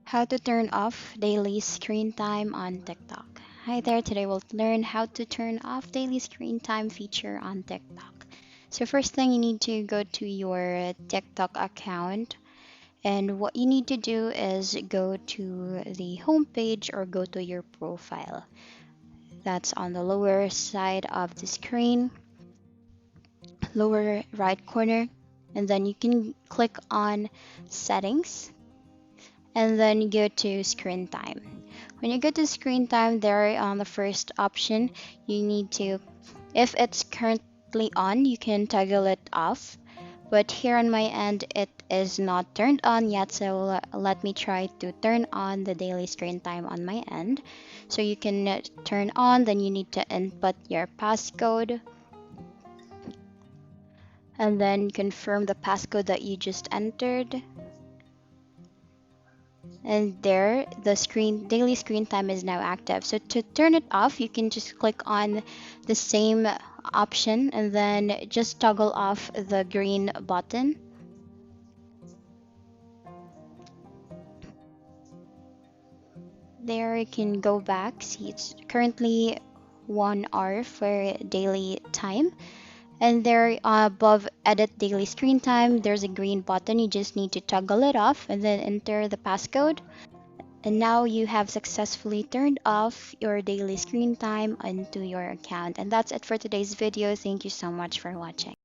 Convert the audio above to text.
How to turn off daily screen time on TikTok. Hi there, today we'll learn how to turn off daily screen time feature on TikTok. So first thing you need to go to your TikTok account, and what you need to do is go to the home page or go to your profile. That's on the lower side of the screen, lower right corner, and then you can click on settings and then you go to screen time. When you go to screen time, there on the first option, you need to, if it's currently on, you can toggle it off. But here on my end, it is not turned on yet, so let me try to turn on the daily screen time on my end. So you can turn on, then you need to input your passcode and then confirm the passcode that you just entered. And there the screen daily screen time is now active. So to turn it off, you can just click on the same option and then just toggle off the green button. There you can go back, see it's currently 1 hour for daily time, and there above edit daily screen time there's a green button. You just need to toggle it off and then enter the passcode. And now you have successfully turned off your daily screen time onto your account. And that's it for today's video. Thank you so much for watching.